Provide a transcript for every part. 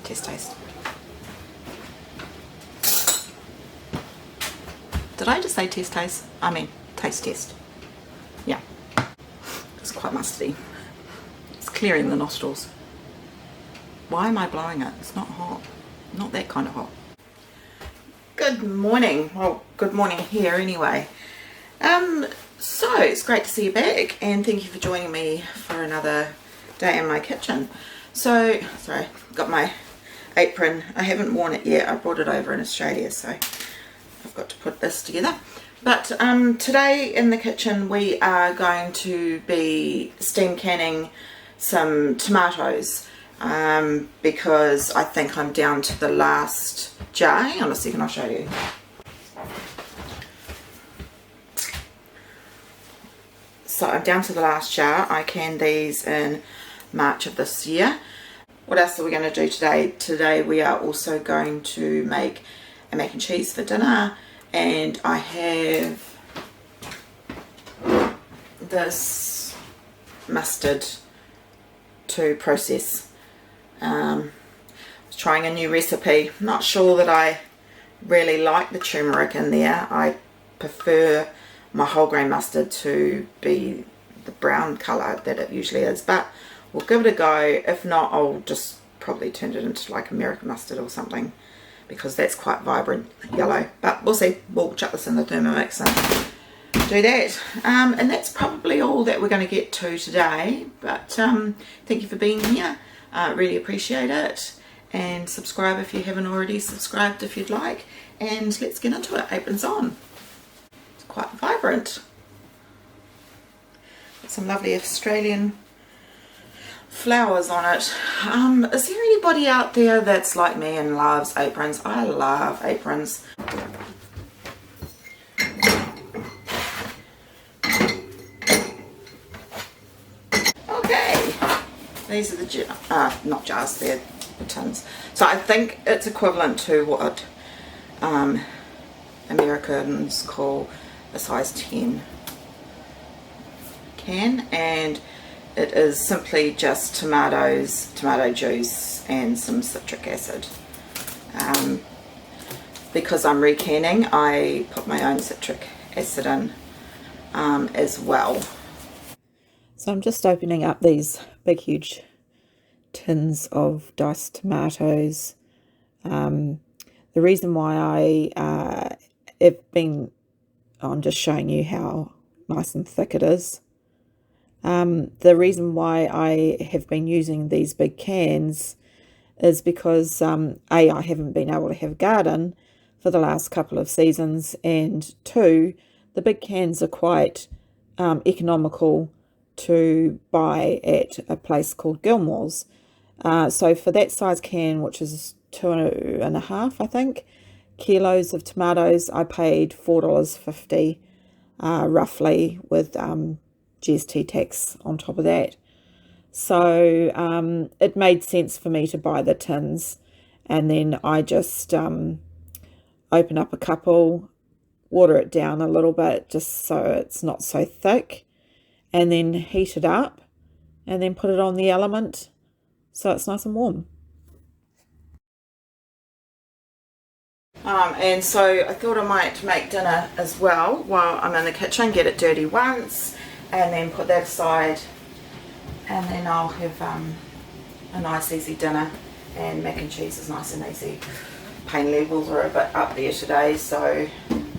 Test taste. Did I just say test taste? I mean taste test. Yeah. It's quite musty. It's clearing the nostrils. Why am I blowing it? It's not hot. Not that kind of hot. Good morning. Well, good morning here anyway. So it's great to see you back, and thank you for joining me for another day in my kitchen. So, sorry, got my apron. I haven't worn it yet. I brought it over in Australia, so I've got to put this together. But today in the kitchen we are going to be steam canning some tomatoes because I think I'm down to the last jar. Hang on a second, I'll show you. So I'm down to the last jar. I canned these in March of this year. What else are we going to do today? Today we are also going to make a mac and cheese for dinner, and I have this mustard to process. I was trying a new recipe. Not sure that I really like the turmeric in there. I prefer my whole grain mustard to be the brown colour that it usually is, but we'll give it a go. If not, I'll just probably turn it into like American mustard or something, because that's quite vibrant yellow. But we'll see. We'll chuck this in the Thermomix and do that. And that's probably all that we're going to get to today. But thank you for being here. Really appreciate it. And subscribe if you haven't already subscribed if you'd like. And let's get into it. Aprons on. It's quite vibrant. Got some lovely Australian flowers on it. Is there anybody out there that's like me and loves aprons? I love aprons. Okay, these are the not jars, they're the tins. So I think it's equivalent to what Americans call a size 10 can, and it is simply just tomatoes, tomato juice and some citric acid. Because I'm recanning, I put my own citric acid in as well. So I'm just opening up these big huge tins of diced tomatoes. The reason why I have been, I'm just showing you how nice and thick it is. The reason why I have been using these big cans is because A, I haven't been able to have a garden for the last couple of seasons, and two, the big cans are quite economical to buy at a place called Gilmore's. So for that size can, which is 2.5, I think, kilos of tomatoes, I paid $4.50 roughly, with GST tax on top of that. So it made sense for me to buy the tins, and then I just open up a couple, water it down a little bit just so it's not so thick, and then heat it up and then put it on the element so it's nice and warm. And so I thought I might make dinner as well while I'm in the kitchen, get it dirty once, and then put that aside, and then I'll have a nice easy dinner. And mac and cheese is nice and easy. Pain levels are a bit up there today, so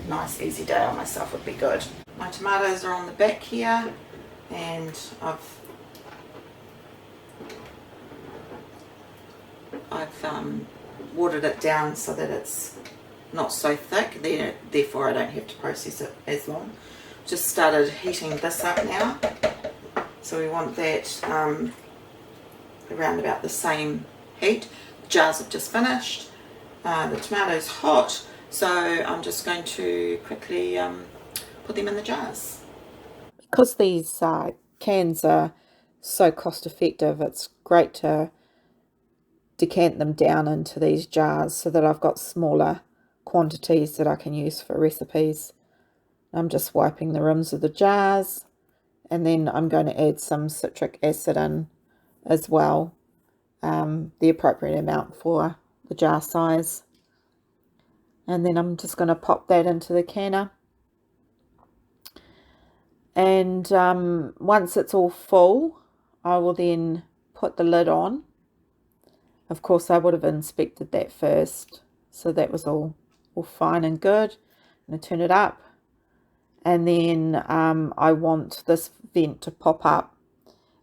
nice easy day on myself would be good. My tomatoes are on the back here, and I've watered it down so that it's not so thick, therefore I don't have to process it as long. Just started heating this up now, so we want that around about the same heat. The jars have just finished, the tomatoes hot, so I'm just going to quickly put them in the jars. Because these cans are so cost effective, it's great to decant them down into these jars so that I've got smaller quantities that I can use for recipes. I'm just wiping the rims of the jars, and then I'm going to add some citric acid in as well. the appropriate amount for the jar size. And then I'm just going to pop that into the canner. And once it's all full, I will then put the lid on. Of course, I would have inspected that first, so that was all fine and good. I'm going to turn it up, and then I want this vent to pop up,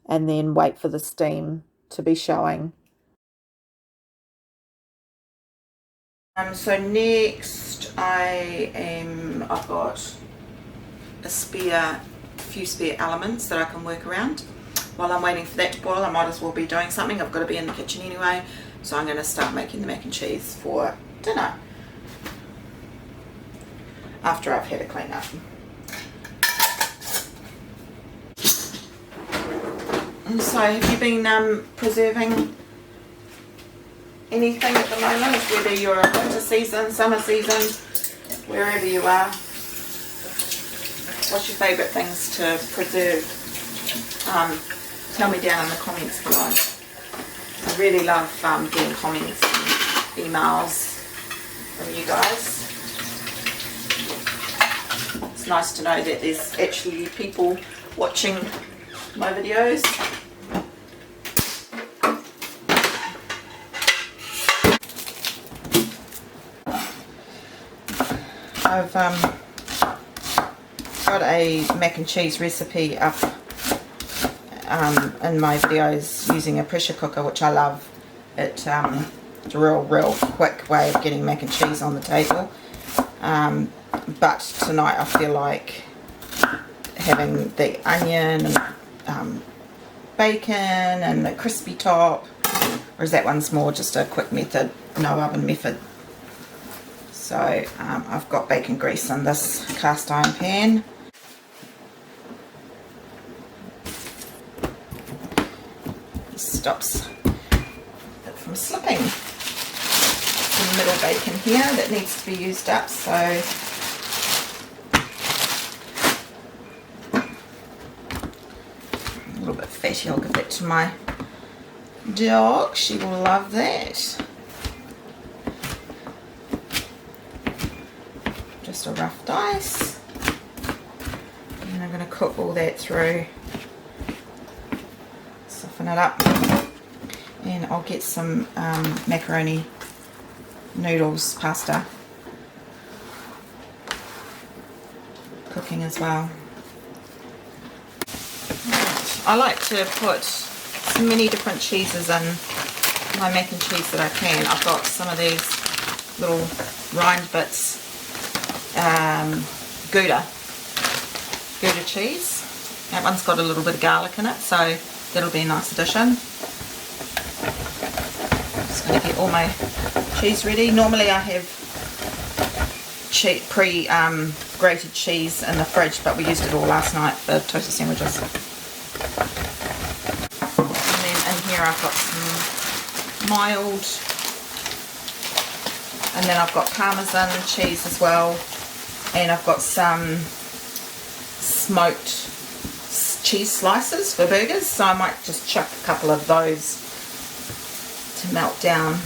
and then wait for the steam to be showing. So next I've got a few spare elements that I can work around. While I'm waiting for that to boil, I might as well be doing something. I've got to be in the kitchen anyway, so I'm going to start making the mac and cheese for dinner after I've had a clean up. And so have you been preserving anything at the moment, whether you're in winter season, summer season, wherever you are? What's your favourite things to preserve? Tell me down in the comments below. I really love getting comments and emails from you guys. It's nice to know that there's actually people watching my videos. I've got a mac and cheese recipe up in my videos using a pressure cooker, which I love. It's a real quick way of getting mac and cheese on the table. But tonight I feel like having the onion and bacon and the crispy top, whereas that one's more just a quick method, no oven method. So I've got bacon grease in this cast iron pan. Stops it from slipping. Some middle bacon here that needs to be used up, so a little bit fatty. I'll give that to my dog, she will love that. Just a rough dice, and I'm going to cook all that through, soften it up, and I'll get some macaroni noodles, pasta cooking as well. Right. I like to put as many different cheeses in my mac and cheese that I can. I've got some of these little rind bits, Gouda cheese. That one's got a little bit of garlic in it, so that'll be a nice addition. Just going to get all my cheese ready. Normally I have pre-grated cheese in the fridge, but we used it all last night for toasted sandwiches. And then in here I've got some mild, and then I've got Parmesan cheese as well, and I've got some smoked cheese slices for burgers, so I might just chuck a couple of those to melt down.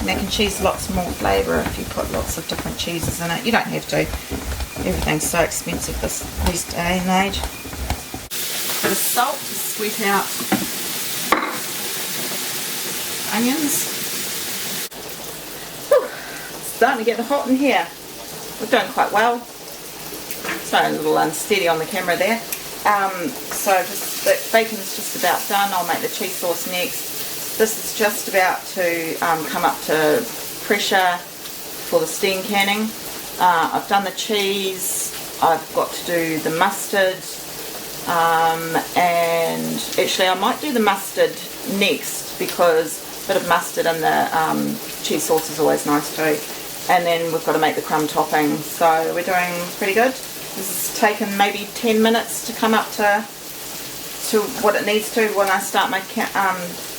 Mac and cheese, lots more flavour if you put lots of different cheeses in it. You don't have to. Everything's so expensive this day and age. A bit of salt to sweet out onions. Whew, it's starting to get hot in here. We're doing quite well. Sorry, a little unsteady on the camera there. So just the bacon's just about done. I'll make the cheese sauce next. This is just about to come up to pressure for the steam canning. I've done the cheese, I've got to do the mustard, and actually I might do the mustard next because a bit of mustard in the cheese sauce is always nice too. And then we've got to make the crumb topping, so we're doing pretty good. This has taken maybe 10 minutes to come up to what it needs to when I start my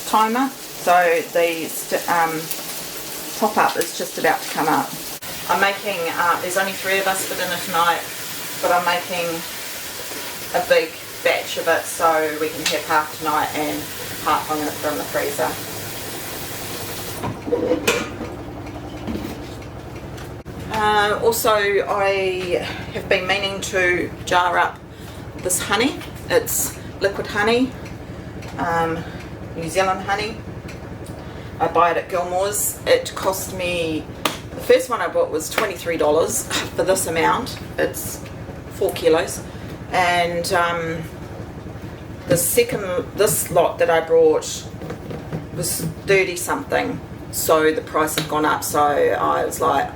timer. So the top up is just about to come up. I'm making, there's only 3 of us for dinner tonight, but I'm making a big batch of it, so we can have half tonight and half I'm going to put in the freezer. Also, I have been meaning to jar up this honey. It's liquid honey, New Zealand honey. I buy it at Gilmore's. It cost me, the first one I bought was $23 for this amount. It's 4 kilos. And this lot that I brought was 30 something. So the price had gone up. So I was like,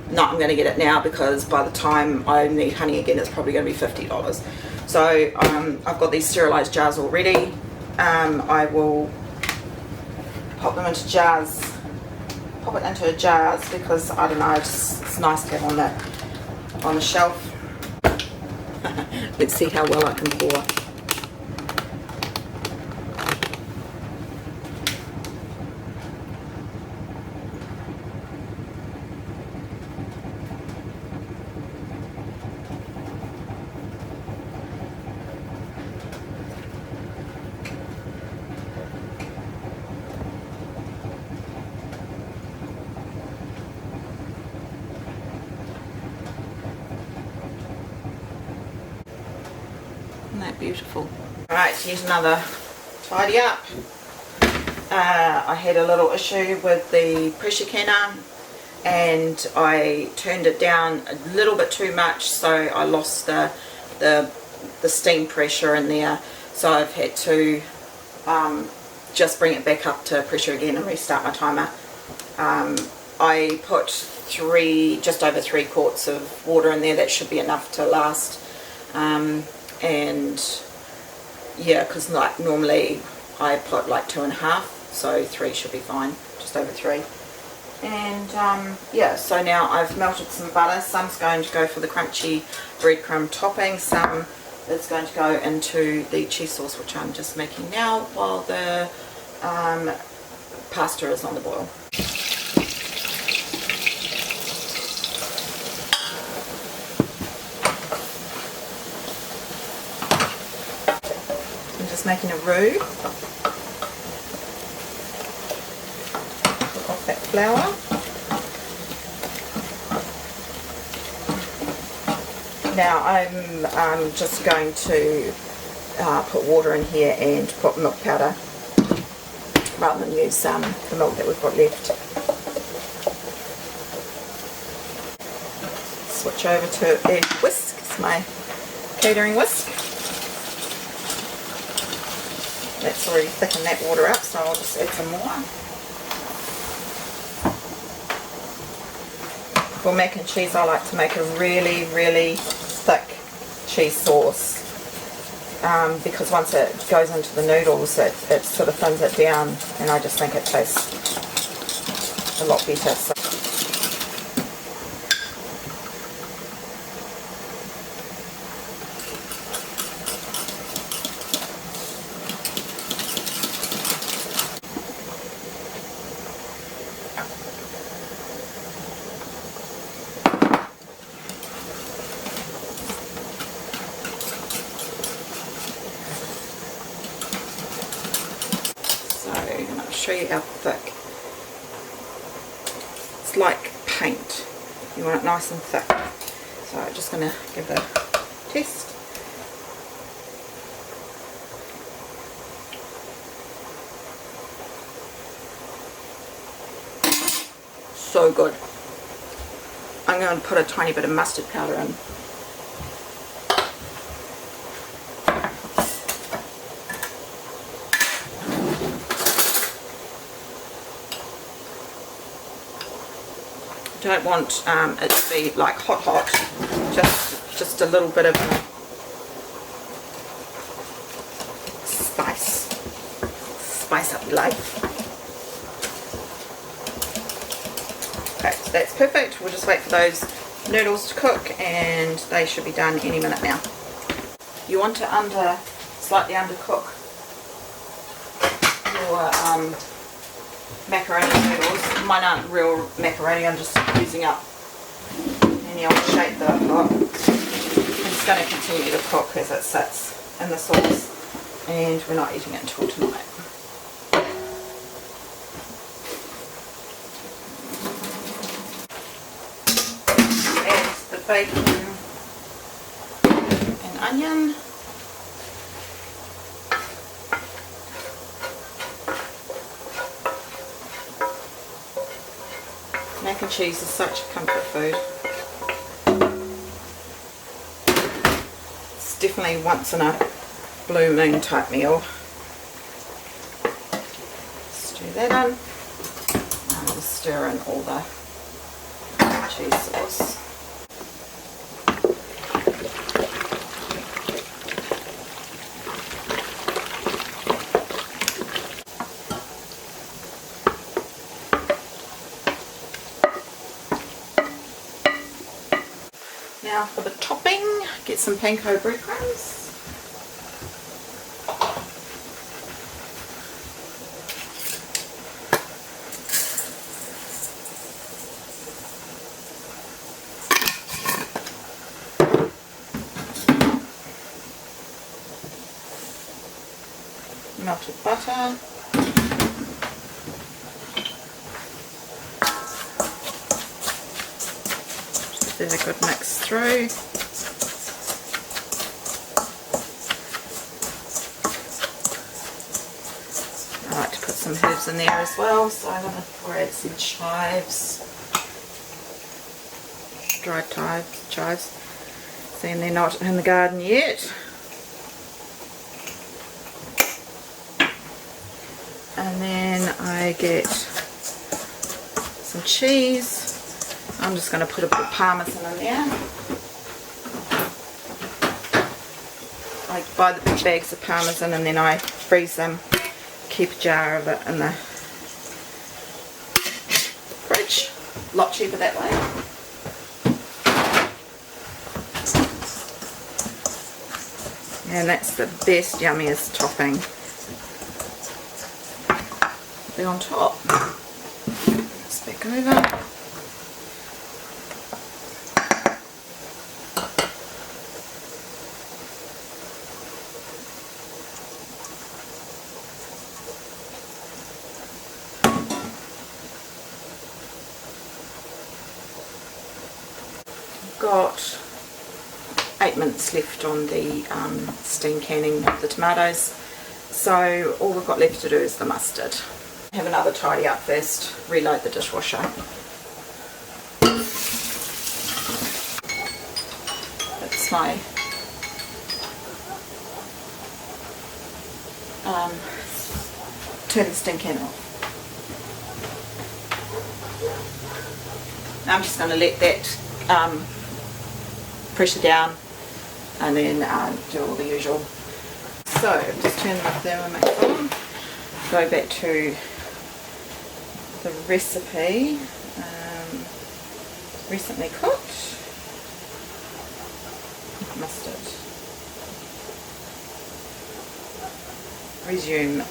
no, I'm going to get it now, because by the time I need honey again, it's probably going to be $50. So I've got these sterilised jars already. I will pop them into jars, pop it into jars, because I don't know, it's nice to have on the shelf. Let's see how well I can pour. Isn't that beautiful? Alright, here's another tidy up. I had a little issue with the pressure canner and I turned it down a little bit too much, so I lost the steam pressure in there, so I've had to just bring it back up to pressure again and restart my timer. I put just over 3 quarts of water in there. That should be enough to last. And yeah, because like normally I put like 2.5, so 3 should be fine, just over 3. And yeah, so now I've melted some butter. Some's going to go for the crunchy breadcrumb topping, some is going to go into the cheese sauce, which I'm just making now while the pasta is on the boil. Making a roux of that flour. Now I'm just going to put water in here and put milk powder rather than use the milk that we've got left. Switch over to a whisk. It's my catering whisk. That's already thickened that water up, so I'll just add some more. For mac and cheese, I like to make a really, really thick cheese sauce, because once it goes into the noodles, it sort of thins it down, and I just think it tastes a lot better. So show you how thick. It's like paint. You want it nice and thick. So I'm just going to give it a test. So good. I'm going to put a tiny bit of mustard powder in. Don't want it to be like hot, just a little bit of spice up your life. Okay, so that's perfect. We'll just wait for those noodles to cook, and they should be done any minute now. You want to slightly undercook your macaroni noodles. Mine aren't real macaroni, I'm just using up any old shape that I've got. You can just going to continue to cook as it sits in the sauce, and we're not eating it until tonight. Add the bacon and onion. Mac and cheese is such a comfort food. It's definitely once in a blue moon type meal. Stir that in, and we'll stir in all the cheese sauce. Now for the topping, get some panko breadcrumbs. Melted butter. There's a good mix through. I like to put some herbs in there as well, so I'm going to grab some chives, dried chives. Seeing they're not in the garden yet. And then I get some cheese. I'm just going to put a bit of parmesan in there. I buy the big bags of parmesan and then I freeze them. Keep a jar of it in the fridge. A lot cheaper that way. And that's the best, yummiest topping. Be on top. Let's back over. Got 8 minutes left on the steam canning of the tomatoes, so all we've got left to do is the mustard. Have another tidy up first, reload the dishwasher. That's my turn the steam canning off. Now I'm just going to let that pressure down and then do all the usual. So just turn the thermomix on, go back to the recipe, recently cooked mustard, resume.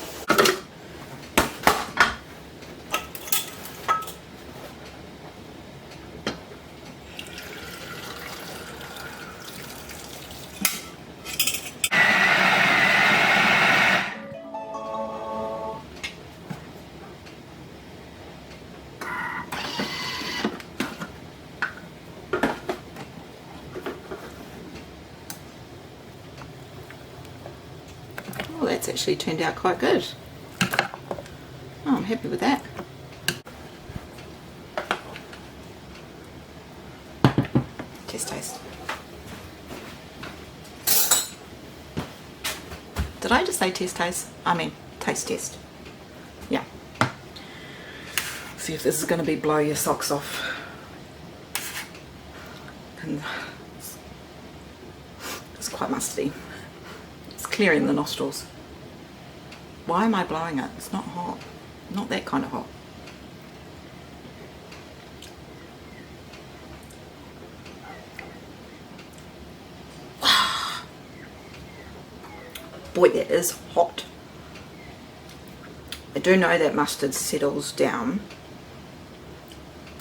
Oh, that's actually turned out quite good. Oh, I'm happy with that. Taste. Did I just say taste? I mean taste. Yeah. See if this is going to be blow your socks off. And it's quite musty. It's clearing the nostrils. Why am I blowing it? It's not hot. Not that kind of hot. Boy, that is hot. I do know that mustard settles down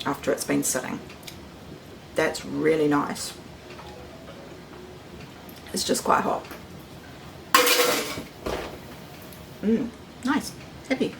after it's been sitting. That's really nice. It's just quite hot. Nice. Happy.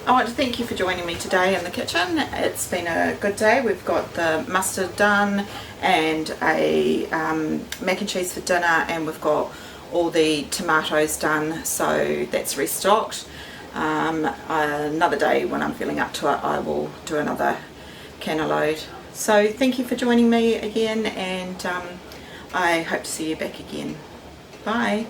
I want to thank you for joining me today in the kitchen. It's been a good day. We've got the mustard done and a mac and cheese for dinner, and we've got all the tomatoes done, so that's restocked. Another day when I'm feeling up to it, I will do another canner load. So thank you for joining me again, and I hope to see you back again. Bye.